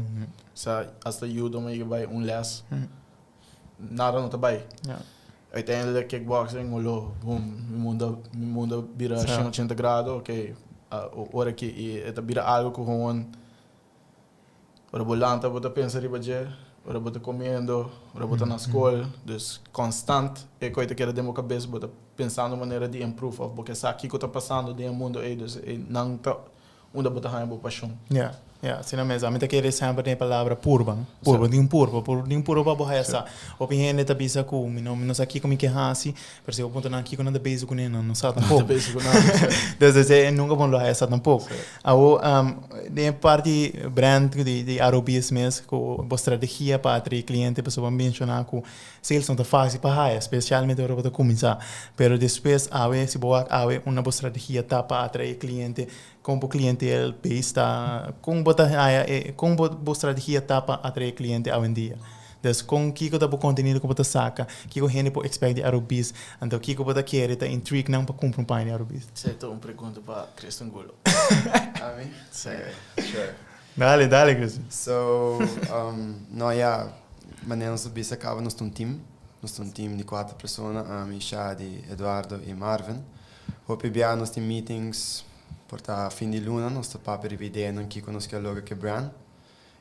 sa hasta judo me vai les, nada não tá vai. Uiteindelijk kickboxing, boom, meu mundo vira 180 graus, ok. Ora que eta vira algo que gewoon ora bolanta bota pensa riba je ora bota comendo ora bota na escola dus constant e coita que era demo cabeça bota pensando maneira de improve of porque sabe que está passando de mundo aí dus não tá onde bota raio boa paixão sim mesmo. A mim tá querer sempre a palavra purba de um purba boa essa opinião de tabisa com não aqui como que hasi pero se eu ponto aqui com nada base com não sabe tampoco desde nunca vou lá essa tampoco de parte brand de Arobis mesmo com a estratégia para atrair cliente pessoa mencionar com sales não tá fácil para hire especialmente agora para começar pero depois se boa uma boa estratégia tá para atrair cliente como cliente el está com boa estratégia tá para atrair cliente hoje em dia. Dus com kiko da bo conteúdo que bota saca, kiko gente po expect de Arobis, então kiko bota querer tá intrigue não para comprar um pai de Arobis. Certo, pergunta para Cristian Gulo. A mim? Sure. Dale, Cristian. So, maneira nós subisse acaba nós um time de 4 pessoas, a mim, Shadi, Eduardo e Marvin. Hope bia nós tem meetings porta fim de luna, nós tá para revidar não kiko nós que logo que brand.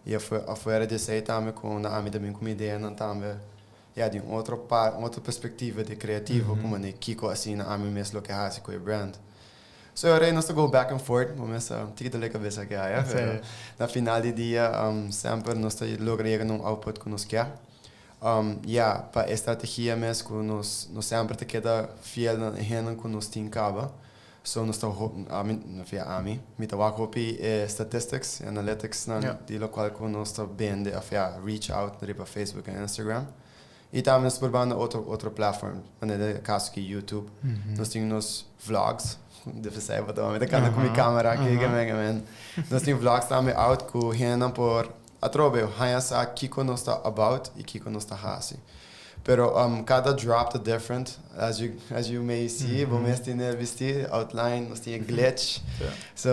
E afuera de aí também com a amiga também com ideia não também de outra perspectiva de criativo como né Kiko assim na amiga mesmo que faz com o brand. So eu nós go back and forth, mas tira da cabeça que na final do dia sempre nós tá logrando um output que nós quer. Para estratégia mesmo que nós sempre te queda fiel na renda que nós tem cava. So nós tá me tá wakopi statistics, analytics de local que nós tá bem de reach out para Facebook e Instagram. E também nós probando outra plataforma, né, caso que YouTube. Nós temos vlogs, deve ser para também cada com minha câmera aqui, nós temos vlogs também out com rena por atrobe, hanya kiko nós tá about e kiko nós tá hasi. Pero cada drop tá different, as you may see, vamos ter vestir outline, nós tem glitch. So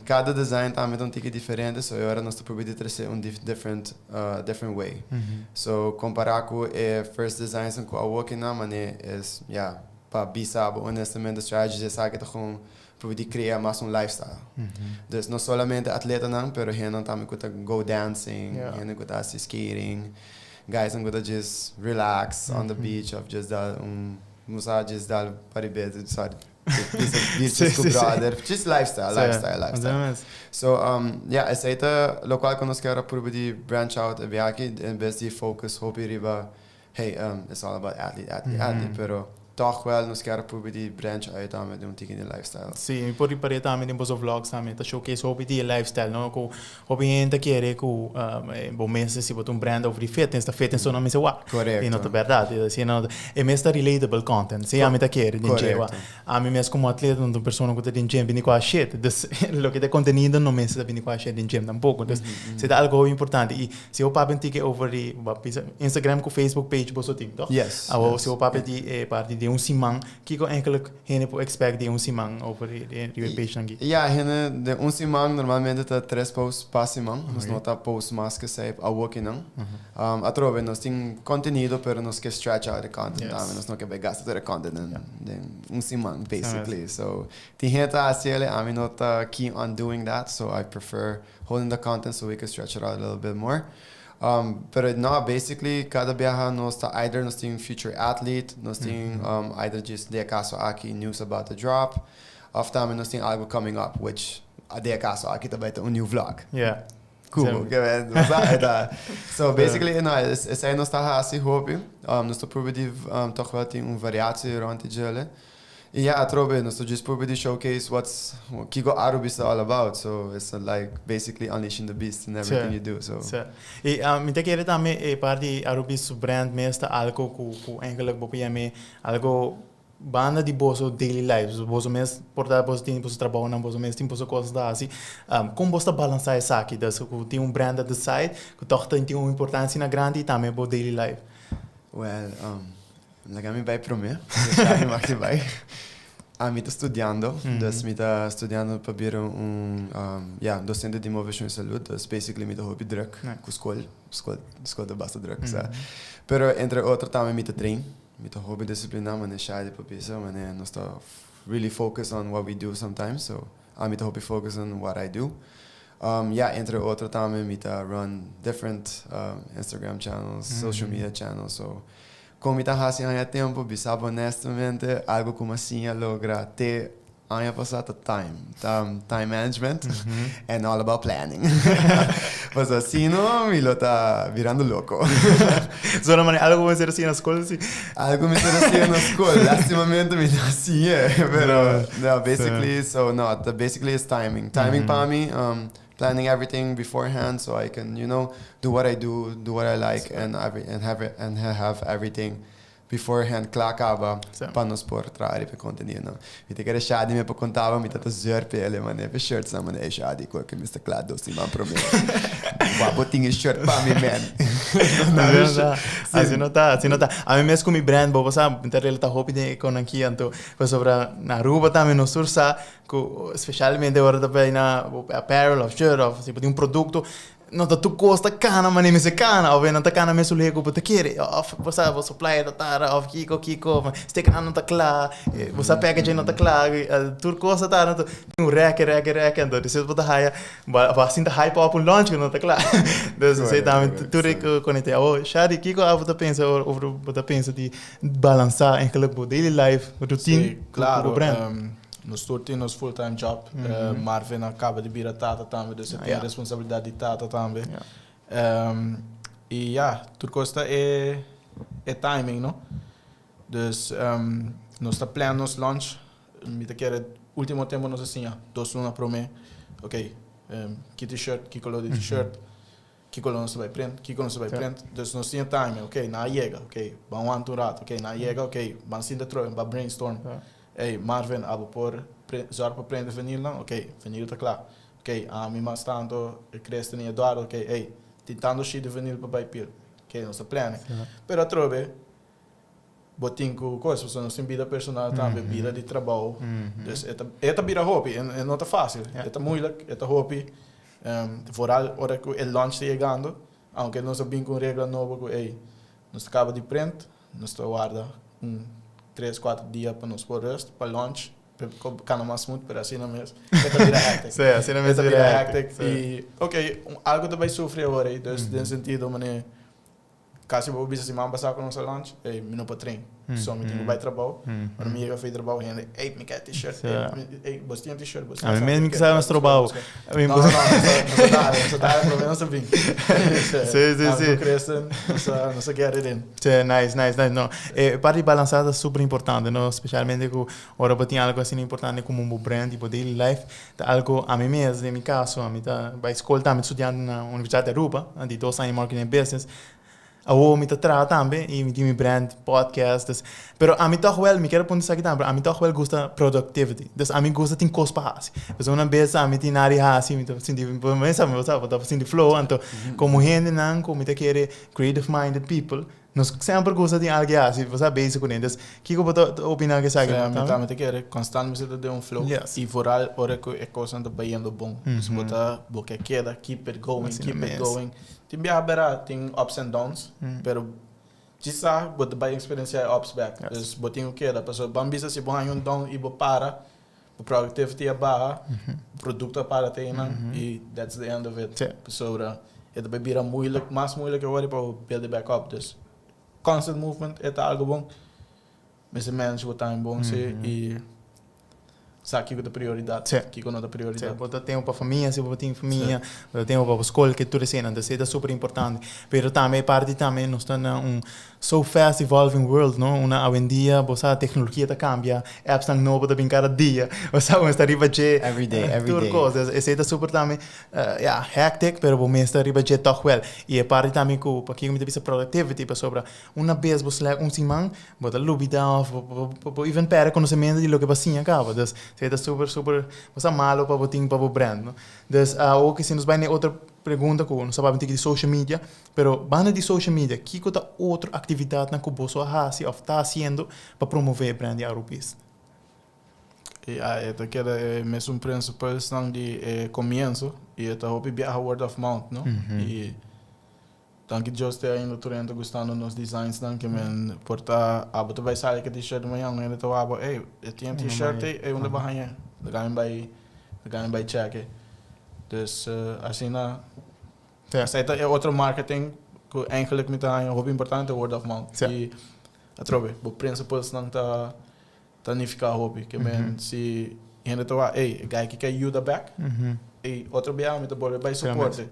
cada design também tem um tique diferente, so agora nós tá probando trazer different way. So comparar com first designs com a working na mané é para bisab honestamente a strategy sabe que tá com probando criar mais lifestyle. Dus não somente atleta não, pero gente também que tá go dancing, gente que tá skating. Guys I'm gonna just relax on the beach of just massages dal paribet sorry just lifestyle. So aceita local que nós quer por de branch out e aqui em vez de focus hope riba hey it's all about athlete pero toch wel nós quer por de branch out também de tique de lifestyle. Sim, por reparar também em boas vlogs também tá showcase hope de lifestyle não com hope gente quer com bom mês se botar brand over fitness tá fitness só não me se wa. Correto. E não tá verdade, assim não é mais relatable content. Se a mim tá quer de jewa. A mim mesmo como atleta uma pessoa que tá de gym vini com a shit. Dus lo que de conteúdo não me se vini com a shit de gym tampouco. Dus se dá algo importante e se eu papo tique over Instagram com Facebook page boso TikTok. Yes. Se eu papo de parte de simang kiko eigenlijk hene po expect de simang over de page nangi. Hene de simang normalmente tá 3 posts pa simang, nós não tá post mais que sai a working não. Atrove nós tem conteúdo pero nós que stretch out the content, nós não que vai gastar the content de simang basically. So the gente assim I'm not keen on doing that, so I prefer holding the content so we can stretch it out a little bit more. Pero no, basically, cada viaja nós está either nós tem future athlete, nós tem either just de acaso aqui news about the drop, of também nós tem algo coming up, which de acaso aqui também tem new vlog. Yeah. Cool, so basically, esse aí nós está assim hobby, nós está probando toch wel tem variatie rond die gele. E ja, trobe, nós just probando showcase what's Kiko Arubi is all about. So it's like basically unleashing the beast in everything you do. So. E me te querer também parte Arubis brand mesmo algo com eigenlijk bopiame algo banda de bosso daily lives, bosso mesmo portar bosso tem bosso trabalho não bosso mesmo tem bosso coisas da assim. Como você balançar isso aqui, tem brand at the side que toch tem uma importância na grande e também bo daily life. Well, lagami vai pro me, deixar me aqui vai. Mi estou estudando, dus mi estou estudando para vir docente de inovação e saúde, dus basically mi estou hobby druk, com escola de basta druk, pero entre outros também mi estou trein, mi estou hobby disciplina, mas deixar de papisa, mas nós estou really focus on what we do sometimes, so mi estou hobby focus on what I do. Entre outros também mi estou run different Instagram channels, social media channels, so como está fazendo há tempo, bisabo honestamente, algo como assim logra ter ano passado time management and all about planning. Mas assim não, me lo tá virando louco. Só não algo como ser assim na escola, sim. Algo me ser assim na escola, lastimamente me tá assim, pero no, basically, so no, basically is timing. Timing para mim. Planning everything beforehand so I can, do what I do what I like, and have everything beforehand klaar para nos por trazer para conteúdo. Me te querer shadi me para contava me tá zero pele mané pe shirts na mané shadi com que Mr. Clado se man promet. Vou botar shirt para mim man. Assim não tá. A mim mesmo com mi brand, bo sabe, interele tá hopi de com aqui anto, sobre na Aruba também no sursa, especialmente agora também na apparel of shirt of tipo de produto. Não tá tu gosta cana, mas nem me se cana, ou não tá cana mesmo lego, porque quer, você vai supply da tara, of Kiko, stick não tá claro, você packaging não tá claro, tu gosta tá não um rack, então você pode hire, assim tá hype up um launch não tá claro, então você também tu conecta, Shadi Kiko, você pensa ou você pensa de balançar em aquele daily life, routine, claro, nos temos full-time job, Marvin acaba de vir a Tata também, dus tem a responsabilidade de Tata também. E tudo costa é timing, não? Dus nós está planejando nos lunch, me te quer último tempo nós assim, 2 lunas para mim, ok, que t-shirt, que color de t-shirt, que color nós vai print, que color nós vai print, dus nós temos timing, ok, na chega, ok, vamos anturar, ok, na chega, ok, vamos sim de troca, vamos brainstorm. Hey, Marvin, abo por zorg para prender vinil não? Ok, vinil está claro. Ok, a mim mais tanto, Cristian e Eduardo, ok, hey, tentando cheio de vinil para baipir. Ok, nossa plano. Pero trobe, botin com coisas, você não tem vida personal também, vida de trabalho. Dus esta vida hobby, e não tá fácil. Esta moeilijk, esta hobby. Vooral hora que o lunch está chegando, aunque nós sabemos com regra nova, hey, nós acaba de print, nós guarda 3-4 dias para nos pôr rest, para lunch, para mais muito, para assim não mesmo. Esta vira hectic. Sim, assim não mesmo vira hectic. E, ok, algo também sofre agora, então, nesse sentido, mané, caso eu visse assim, vamos passar com o nosso lunch, me não para treino. Só me tenho que ir trabalho, para mim eu fui trabalho, e ei, me quer t-shirt, ei, você tem t-shirt, você tem mesmo que sabe mais trabalho. Não dá, problema não sabia. Sim. Crescem, não se quer ir. Sim, nice, não. Parte de balançada é super importante, não? Especialmente com ora tem algo assim importante como um brand, tipo daily life, algo a mim mesmo, em meu caso, a mim tá vai escola também estudando na Universidade de Aruba, de 2 anos em marketing and business. Eu me trata também e me tem brand podcasts, pero a mim toch wel me quero ponto aqui também, a mim toch wel gosta productivity, dus a mim gosta tem coisa para assim, mas uma vez a mim tem área assim, me tô sentindo, mas sabe, eu tô sentindo flow, então como gente não, como te quer creative minded people, nós sempre gosta de algo assim, você base com eles, que eu boto opinar que sabe, também te quer constantemente de flow, e vooral hora que é coisa anda bem bom, se botar boca queda, keep it going. Tem tem ups and downs, pero já bota bem experienciar ups back. Dus botinho que da pessoa bambisa se bom um down e bo para, o productivity é barra, o produto para ter e that's the end of it. Pessoa Het bebira moeilijk, mais moeilijk geworden para build back up. Dus constant movement é algo bom. Mas o manage o time bom e sabe que é a prioridade. Que é a prioridade. Você tem para família, se você tem família, você tem para a escola que tudo isso, então isso é super importante. Mas também parte também nós estamos so fast evolving world, não? Hoje em dia, você a tecnologia está cambia, apps estão novas também cada dia. Você está arriba de every day. Tudo coisas. Isso é super também, hectic, mas você está arriba de toch well. E parte também com para que eu me deve productivity para sobre uma vez você leva semana, você lubida, even para conhecimento de lo que você acaba. Então, isso é super, você malo para você para o brand, não? Então, o que se nos vai outra pergunta que não sabemos de social media, pero banda de social media, que é outra atividade que você faz ou está fazendo para promover o brand de Arupis? Esta que é mesmo principal de começo e esta hobby é word of mouth, não? E tanto que eu estou ainda turendo gostando nos designs que men porta tu vai sair que t-shirt manhã ainda estou ei tem t-shirt é onde vai vai check. Dus assim na aceita é outro marketing que eigenlijk met een hobby importante word of mouth. E a trobe, o principal não tá nem ficar hobby que men se ainda tô guy que quer ajuda back. E outro bem met bola vai suporte.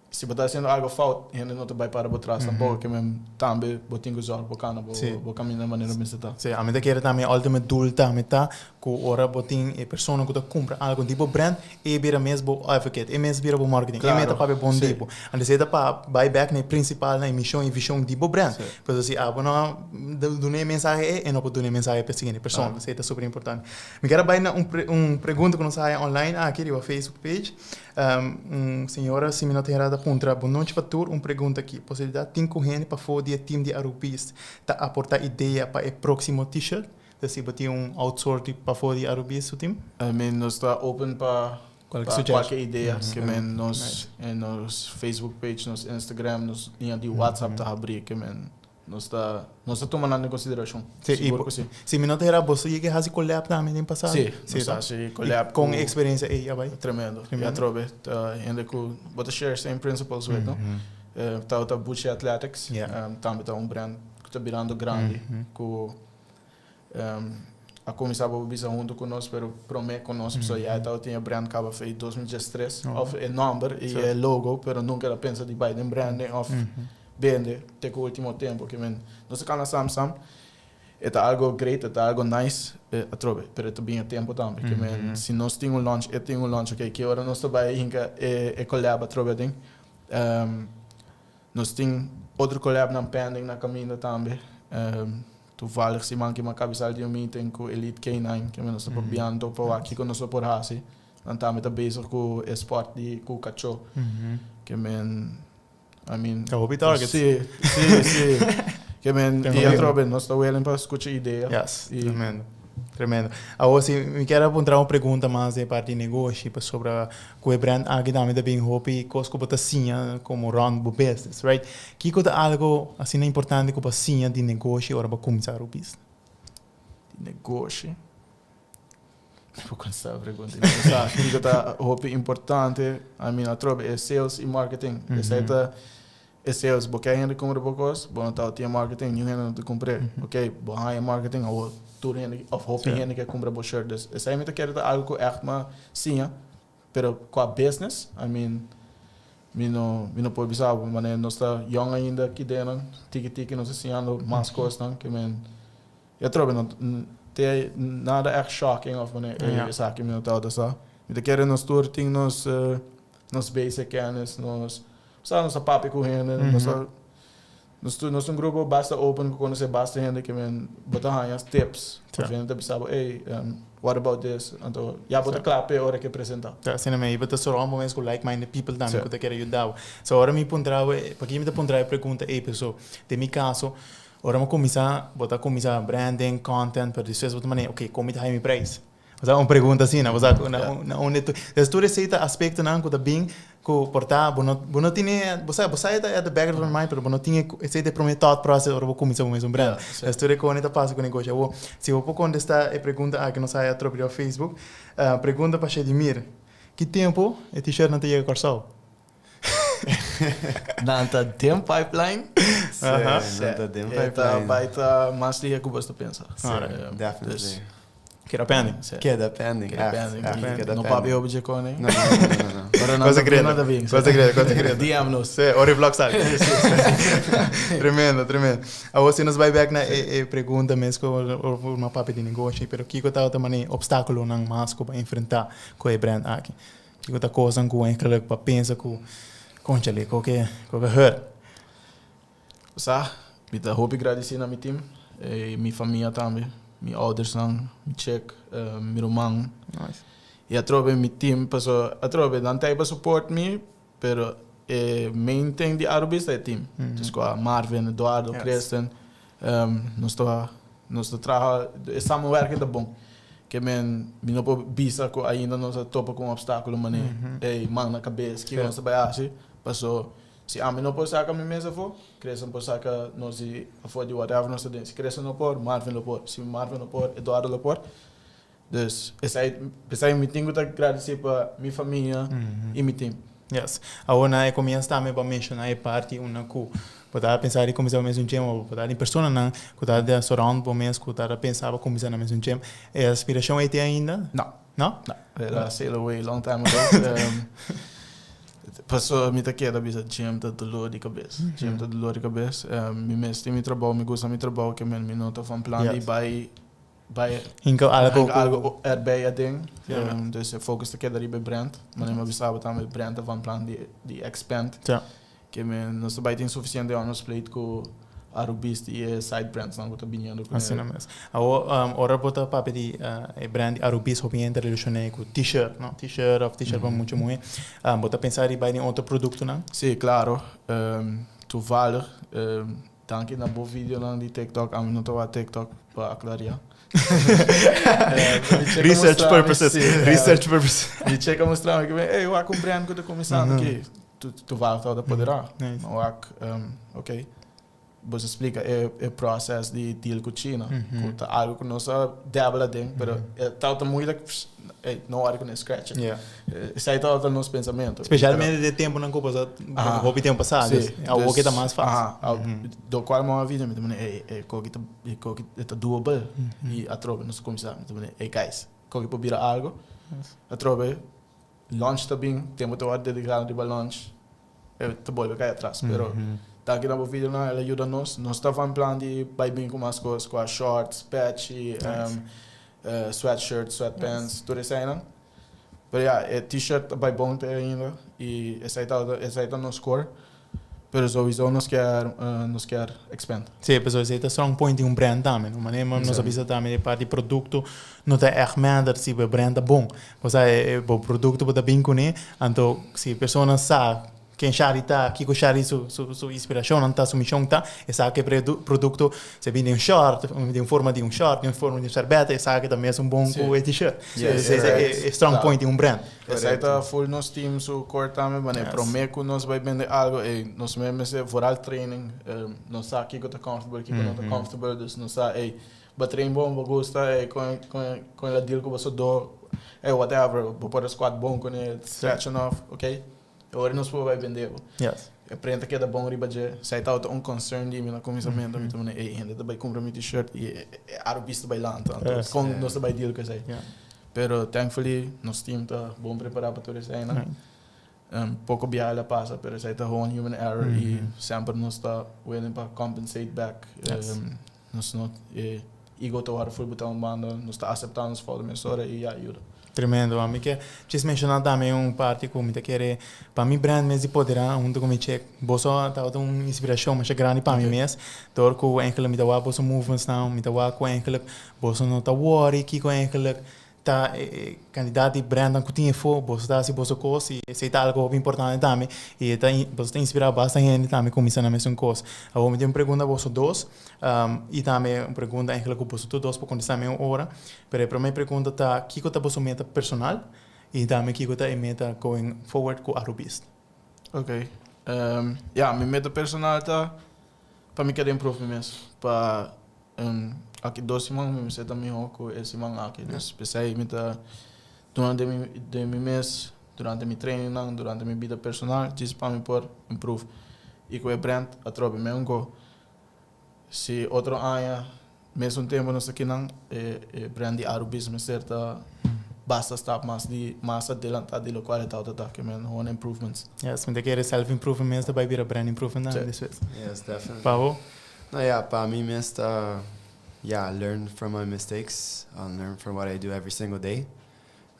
Se você está fazendo algo falta, ainda não vai para trás tampouco, que mesmo também botinho usar, bocana, bo caminhar da maneira como está. Sim, a mim quer também ultimate doel também tá, que ora botinho é pessoa que compra algo tipo brand e vira mesmo advocate, e mesmo vira marketing, e meta para bom tipo. Ande se para buyback na principal na missão e visão tipo brand. Pois assim, bueno, do nem mensagem e não pode dar mensagem para seguinte pessoa, isso é super importante. Me quero vai na pergunta que nós sai online aqui no Facebook page. Senhora, se me não tem nada contra, bom noite para tu, pergunta aqui, possibilidade tem corrente para fazer o time de Arupis, tá aportar ideia para o próximo t-shirt, se você tem outsourcing para fazer Arupis o time? I mean, nós está open para qualquer ideia, que men nos Facebook page, nos Instagram, nos linha de WhatsApp tá abrir, que men nós está tomando em consideração. Se me não tem nada, você que faz collab também no passado? Sim, faz collab com experiência aí, vai. Tremendo. Já trobe, ainda com bota share same principles with, não? Tá Bucci Athletics, também tá brand que está virando grande, com a começar a visar junto conosco, pero promete conosco, só já tinha brand que acaba feito 2013, of é number e é logo, pero nunca ela pensa de Biden branding of vende até o último tempo que men nós canal Samsung é algo great, é algo nice, atrobe, pero também é tempo também que men se nós temos launch, ok, que hora nós vai inca collab atrobe ding. Nós tem outro collab na pending na caminho também. Toevallig si man que uma cabeça de meeting com Elite K9 que nós estamos biando para aqui com nós por hasi. Nós estamos bezig com esporte de com cachorro. Que men I mean, hobby targets. Sim. Que men dia trobe, nós está willing para escutar ideia. Yes, tremendo. Agora, se me quero apontar uma pergunta mais de parte de negócio sobre o brand aqui também da bem hobby, coisa que você tinha como run o business, right? Que é algo assim importante que você tinha de negócio ou para começar o business? De negócio? Vou começar a pergunta. Que é hobby importante, I mean, a trobe é sales e marketing. É sales, porque ainda compra poucos, bom, tá tinha marketing, ninguém não te comprei. Ok, bom, aí marketing, ou tudo ainda of hobby ainda que compra bom shirt. Essa aí me quer algo echt mas sim, pero com a business, I mean, me não pode pensar, mas nós está young ainda aqui dentro, tiki nós ensinando mais coisas, não, que men, eu trobe não tem nada echt shocking of mané, essa que me não tá dessa. Me quer nos tour ting nos basic kennis, nos nossa papi correndo, nós grupo basta open quando você basta gente que men botar as tips, para ver pensar, what about this? Então, já bota clape hora que apresentar. Assim não me, botar só um momento com like-minded people também que te quer ajudar. So agora me pontrava, para que me pontrava pergunta, pessoal, de meu caso, agora me começar branding, content, para depois botar maneira, ok, como está meu preço? Você uma pergunta assim, não? Você onde tu, tu receita aspecto não que bem que portar, não tinha, você é the background mind, mas não tinha esse de prometer processo ou vou começar o mesmo brand. Tu reconhece passa com negócio. Se eu vou contestar a pergunta que não sai através do Facebook, pergunta para Shedimir, que tempo é t-shirt não te chega corção? Nanta dem pipeline. Aham. Nanta dem Eta pipeline. baita mas liga que você pensa. Definitely. Queda pending. Queda pending. No papi obje kone. No. Ora Cosa crede? nada bem. Cosa crede? DM nos. Sim, ora vlog sabe. Tremendo. A você nos vai back na pergunta mesmo com uma papi de negócio, pero que tá também obstáculo não mais que para enfrentar com o brand aqui. Que tá coisa com aquele para pensar com conchale, que hurt. Sa, mita hoop agradecer na mi team, mi família também, mi ouders não, mi check, mi romang. Nice. E a trobe mi team, paso a trobe dan type support me, pero main thing di Arubis é team. Dus qua Marvin, Eduardo, Kristen, nós trabalha, estamos werken da bom. Que men não pode bisa ko ainda nós topa com obstáculo mané, mão na cabeça, que nós vai assim, paso se a mim não pode sacar minha mesa for, Kristen pode sacar nós e a for de whatever nós temos. Se Kristen não pode, Marvin não pode. Se Marvin não pode, Eduardo não pode. Dus essa aí me tenho que agradecer para minha família e meu time. Yes. Agora começa também para mencionar a parte uma que pode pensar em começar mesmo time ou pode em pessoa não, que pode surround por mês, que pode pensar para começar na mesmo time. É a aspiração é ter ainda? Não. Não? Era sail away long time ago. Passou me taquera bisa gym tá dolor de cabeça. Gym tá dolor de cabeça. Me mestre me trabalho, me gosta me trabalho que me não tô van plan de bij algo erbij a ding. Dus focus te keren bij brand. Maar we bestaan dan met brand van plan die expand. Ja. Que me não se vai ter suficiente on nos plate com Arubis e side brands não botar binhando com. Assim mesmo. Ora bota papel de brand Arubis hobby interrelacionado com t-shirt, não? T-shirt para muito. Bota pensar em vai outro produto não? Sim, claro. Toevallig. Dank je na bo video lang die TikTok. A mim não tô a TikTok para aclarar. Research purposes. E checa mostrar que eu a com brand que tô começando aqui. Tu vai estar a poderá. Ok. Você explica o processo de deal com a China. Que algo que nós dabla dentro, mas tá muito não hora que não scratch. Isso aí tá o nosso pensamento. Especialmente de tempo não culpa, houve tempo passado. É algo que tá mais fácil. Do qual uma vida me também é doable e a troca nós começamos também. Guys, qualquer por virar algo, a troca launch também, tempo toda dedicado de launch. Eu te vou cair atrás, pero tá aqui no vídeo não, ela ajuda nós. Nós estávamos planejando de vai bem com umas coisas, com shorts, patch, sweatshirt, sweatpants, tudo isso aí, não? Pero t-shirt vai bom até ainda e essa aí tá no score. Pero sowieso nós quer expand. Sim, pessoas, esse é strong point de brand também. Mas nós avisa também de parte de produto, não tá echt minder se o brand é bom. Você o produto pode bem com ele, então se a pessoa sabe quem chari tá, que chari sua inspiração, não tá sua missão tá, e sabe que produto se vem de short, de forma de short, de forma de sorbeta, e sabe que também é bom com o t-shirt. É strong point de brand. Essa aí tá full nos teams o core também, mas prometo nós vai vender algo e nós mesmo se voral training, nós sabe que tá comfortable, que não tá comfortable, dus nós sabe, but train bom, vou gostar, com a deal que você do, whatever, vou pôr squat bom com ele, stretching off, ok? Agora nós vai vender. Yes. Aprenda que é da bom riba de, sai tá um concern de mim no começamento, me também, ainda vai comprar meu t-shirt e Arubis vai lá, então com nós vai deal com isso aí. Pero thankfully, nosso time tá bom preparado para tudo isso aí, né? Pouco biala passa, pero isso aí tá one human error e sempre nós tá willing para compensate back. Nós não ego tá hora full botar banda, nós tá aceitando os falta mensura e ajuda. Tremendo, amigo. Que te mencionar também parte como te quer para mim brand mesmo poderá como check. Você tá uma inspiração mas grande para mim mesmo. Dor com enkele me dá você movements não, me dá com enkele você não tá worry que com enkele tá candidato de brand que tinha for, você tá se você coisa e se tá algo importante também e tá você tá inspirado bastante gente também começando a mesma coisa. Agora me tem uma pergunta você dois e também uma pergunta enkele que você dois para contestar minha hora. Pero a primeira pergunta tá que tá você meta personal e também que tá meta going forward com Arubis. Ok. Minha meta personal tá para mim querer improve mesmo, para aqui 2 semanas me seta melhor com esse semana aqui. Dus pensei me tá durante de mês durante mi training nang, durante mi vida personal, diz para mim por improve. E com o brand, a trobe me ungo. Se outro ano, mesmo tempo nós aqui nang, brand de Arubis, me certa basta estar mais adelantado de qualidade da que men on improvements. Yes, me quer self improvement da vai vir a brand improvement na this way. Yes, definitely. Pavo? No, yeah, para mim mesmo learn from my mistakes and learn from what I do every single day.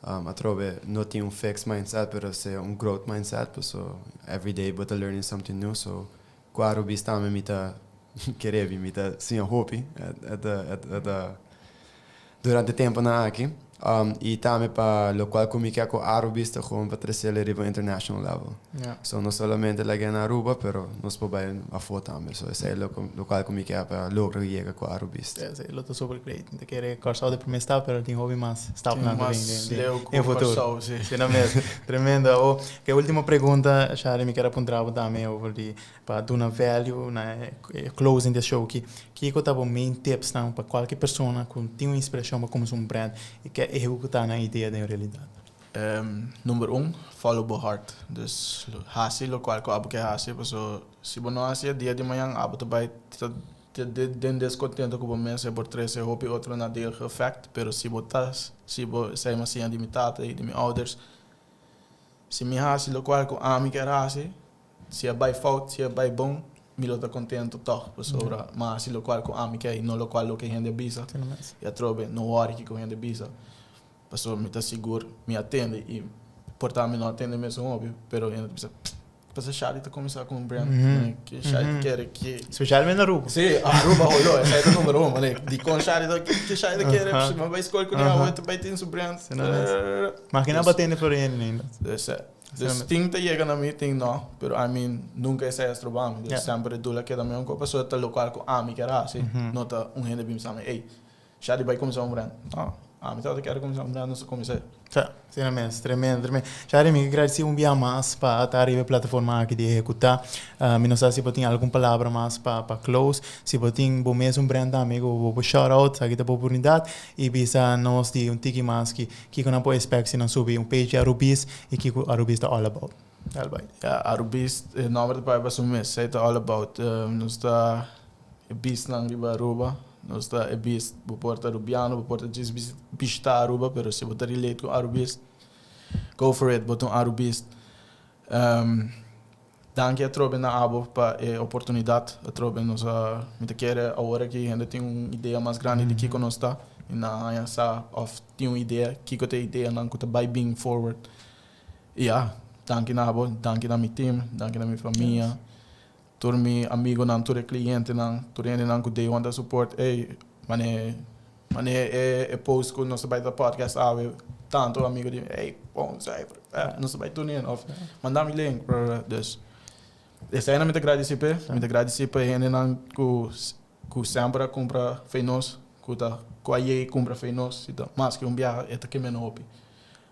I trobe não tinha fixed mindset, pero se growth mindset, so every day but learning something new. So quando bista me mita querer mita sim hobby durante tempo na aqui. E também para o qual comigo com Arubista gewoon para trazer ele para international level. Yeah. So não somente lá na Aruba, pero nós podemos a foto também. So esse é o qual comigo para lograr chegar com Arubista. Yes, lo to super great. Me quer cursar de primeiro step, pero tem hobby mais step na em futuro. Sim, não mesmo. Tremendo. Oh, que última pergunta, Shari, me quer apontar também over de para dar uma value na closing the show que eu tava main tips não para qualquer pessoa que tem uma inspiração para começar brand e quer executar na ideia da realidade. Número 1, follow your heart. Dus hasil lo qual ko abo que hasil, so se você não hasil dia de manhã abo to vai den descontento com o mês por 13 hope outro na dele effect, pero se botas, se você sai mais de mitad e de meus others, se me hasil lo qual ko ami que hasil, se é by fault, se é by bom, me lo tá contento toch, pessoa, mas se lo qual ko ami que não lo qual lo que rende bisa. E a trobe no worry que rende bisa. Pessoa me está seguro, me atende e portar me não atende mesmo óbvio, pero ainda precisa para Shari tá começar com um brand, que Shari quer que especialmente na Aruba. Sim, a Aruba rolou, esse é o número 1, né? De com Shari que Shari quer, mas vai escolher com ela, vai ter um brand. Mas que não batendo por ele ainda. Dus ting te llega na meeting não, pero I mean nunca é extra bom, dus sempre dula que também uma pessoa tá local com a mim que era assim, não tá gente bem sabe, ei, Shari vai começar um brand. Ah, me estava querendo começar um brand, não sei começar. Tá, sinceramente, tremendo. Shari, me agradeço dia mais para estar aí na plataforma aqui de executar. Me não sei se você tem alguma palavra mais para close, se você tem bom mesmo um brand amigo, vou shout out, aqui da oportunidade e bisa nós de tiki mais que não pode esperar se não subir page Arubis e que Arubis está all about. Arubis, nome do pai para sumir, sei tá all about, nós está bis na riba Aruba. Nós está é bis, o porta rubiano, o porta diz bista Aruba, pero se botar relate com Arubis, go for it, botar Arubis. Danke a trobe na abo para oportunidade, a trobe nós me quer agora que ainda tem uma ideia mais grande de que nós está, e na essa of tem uma ideia, que tem ideia não que tá by being forward. Danke na abo, danke na meu team, danke na minha família. Tur mi amigo nan, tur cliente nan, tur ene nan ku day wanda support, mane post ku nosso baita podcast tanto amigo de, bom, sai, nosso baita tunin of, mandar-me link para dus. Essa é na me agradecer ene nan ku sempre compra feinos, ku aí compra feinos, então, mas que viagem é que menos hobby.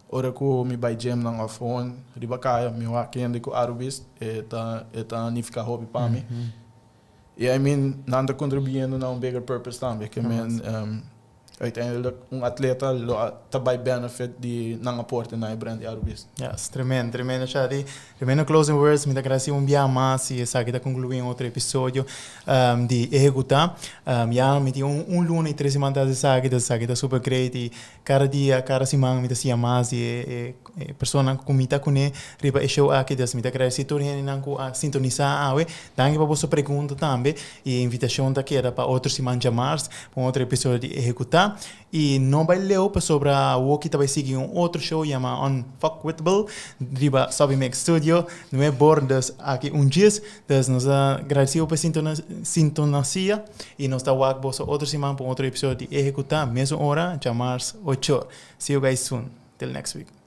Ora ko mi by gym nang phone riba kaya mi wa kende ko Arubis eta ni fica hobby para mim. E I mean nanda contribuindo na bigger purpose também que uiteindelijk atleta tá by benefit de nang aporte na brand Arubis. Yes, tremendo, Shari. Tremendo closing words. Me agradeço dia mais e essa aqui está concluindo outro episódio de executar. Me tem lunes e 3 semanas essa aqui está super great e cada dia, cada semana me dá mais e pessoa que me está com ele riba e show aqui das me agradeço todo ele não a sintonizar awe. Danke para você pergunta também e invitação daqui era para outro semana de março para outro episódio de executar. E não vai ler sobre o que vai seguir outro show chamado Unfuckwithable riba Sobi Make Studio não é bordas aqui dia das nos agradecemos por sintonia e nós está outro semana para outro episódio de executar mesma hora de março 8. See you guys soon till next week.